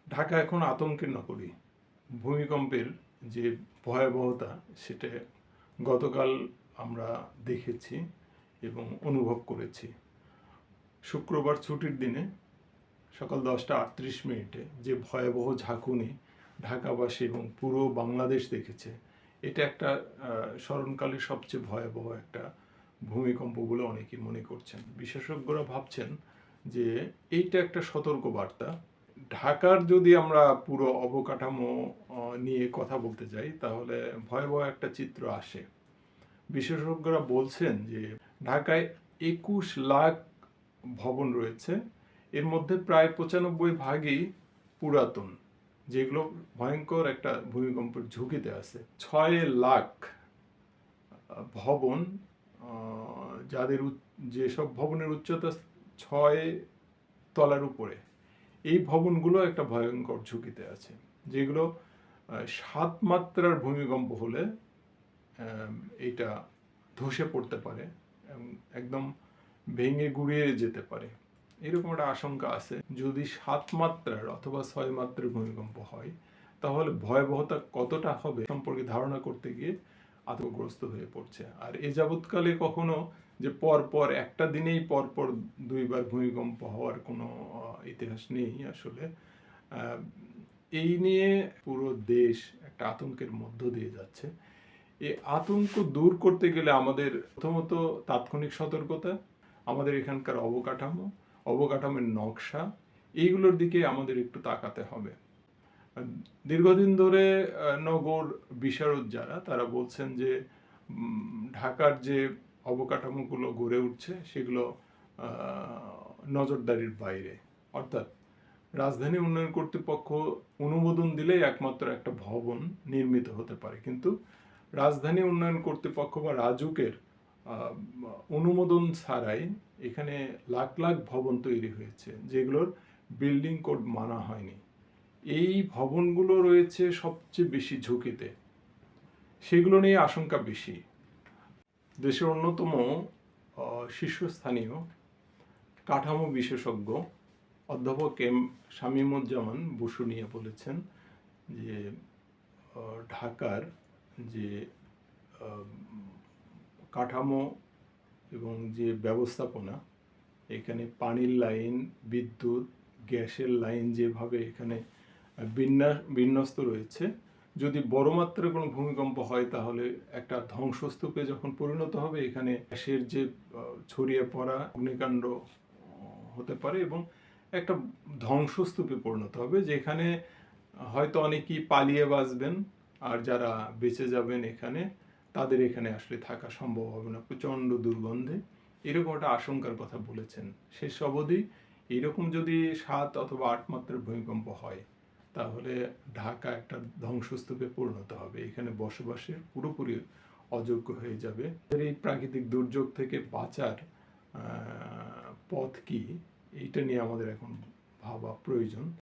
ঢাকা এখন আতঙ্কের নগরী। ভূমিকম্পের যে ভয়াবহতা সেটা গতকাল আমরা দেখেছি এবং অনুভব করেছি। শুক্রবার ছুটির দিনে সকাল 10টা 38 মিনিটে যে ভয়াবহ ঝাঁকুনি ঢাকাবাসী এবং পুরো বাংলাদেশ দেখেছে, এটা একটা স্মরণকালের সবচেয়ে ভয়াবহ একটা ভূমিকম্প বলে অনেকেই মনে করছেন। বিশেষজ্ঞরা ভাবছেন যে এইটা একটা সতর্কবার্তা। ঢাকার যদি আমরা পুরো অবকাঠামো নিয়ে কথা বলতে যাই, তাহলে ভয়াবহ একটা চিত্র আসে। বিশেষজ্ঞরা বলছেন যে ঢাকায় 21 লাখ ভবন রয়েছে, এর মধ্যে প্রায় 95 ভাগই পুরাতন, যেগুলো ভয়ঙ্কর একটা ভূমিকম্পের ঝুঁকিতে আছে। 6 লাখ ভবন, যাদের যেসব ভবনের উচ্চতা 6 তলার উপরে, এই ভবনগুলো একটা ভয়ঙ্কর ঝুঁকিতে আছে, যেগুলো 7 মাত্রার ভূমিকম্প হলে এটা ধসে পড়তে পারে, একদম ভেঙে গুড়িয়ে যেতে পারে। এরকম একটা আশঙ্কা আছে। যদি 7 মাত্রার অথবা 6 মাত্রার ভূমিকম্প হয়, তাহলে ভয়াবহতা কতটা হবে সম্পর্কে ধারণা করতে গিয়ে আতঙ্কগ্রস্ত হয়ে পড়ছে। আর এ যাবৎকালে কখনো যে পরপর একটা দিনেই পরপর 2বার ভূমিকম্প হওয়ার কোনো ইতিহাস নেই আসলে। এই নিয়ে পুরো দেশ একটা আতঙ্কের মধ্য দিয়ে যাচ্ছে। এই আতঙ্ক দূর করতে গেলে আমাদের প্রথমত তাৎক্ষণিক সতর্কতা, আমাদের এখানকার অবকাঠামোর নকশা, এইগুলোর দিকে আমাদের একটু তাকাতে হবে। দীর্ঘদিন ধরে নগর বিশারদ যারা, তারা বলছেন যে ঢাকার যে অবকাঠামোগুলো গড়ে উঠছে সেগুলো নজরদারির বাইরে। অর্থাৎ রাজধানী উন্নয়ন কর্তৃপক্ষ অনুমোদন দিলেই একমাত্র একটা ভবন নির্মিত হতে পারে, কিন্তু রাজধানী উন্নয়ন কর্তৃপক্ষ বা রাজুকের অনুমোদন ছাড়াই এখানে লাখ লাখ ভবন তৈরি হয়েছে, যেগুলোর বিল্ডিং কোড মানা হয়নি। এই ভবনগুলো রয়েছে সবচেয়ে বেশি ঝুঁকিতে, সেগুলো নিয়ে আশঙ্কা বেশি। দেশের অন্যতম শীর্ষস্থানীয় কাঠামো বিশেষজ্ঞ অধ্যাপক এম শামীমুজ্জামান বসুনিয়া বলেছেন যে ঢাকার যে কাঠামো এবং যে ব্যবস্থাপনা, এখানে পানির লাইন, বিদ্যুৎ, গ্যাসের লাইন যেভাবে এখানে বিন্যস্ত রয়েছে, যদি বড় মাত্রার কোনো ভূমিকম্প হয় তাহলে একটা ধ্বংসস্তূপে যখন পরিণত হবে, এখানে গ্যাসের যে ছড়িয়ে পড়া অগ্নিকাণ্ড হতে পারে এবং একটা ধ্বংসস্তূপে পরিণত হবে, যেখানে হয়তো অনেকেই পালিয়ে বাঁচবেন, আর যারা বেঁচে যাবেন এখানে, তাদের এখানে আসলে থাকা সম্ভব হবে না, প্রচণ্ড দুর্গন্ধে। এরকম একটা আশঙ্কার কথা বলেছেন। শেষ অবধি এরকম যদি 7 অথবা 8 মাত্রার ভূমিকম্প হয়, তাহলে ঢাকা একটা ধ্বংসস্তূপে পরিণত হবে, এখানে বসবাসের পুরোপুরি অযোগ্য হয়ে যাবে। এই প্রাকৃতিক দুর্যোগ থেকে বাঁচার পথ কি, এইটা নিয়ে আমাদের এখন ভাবা প্রয়োজন।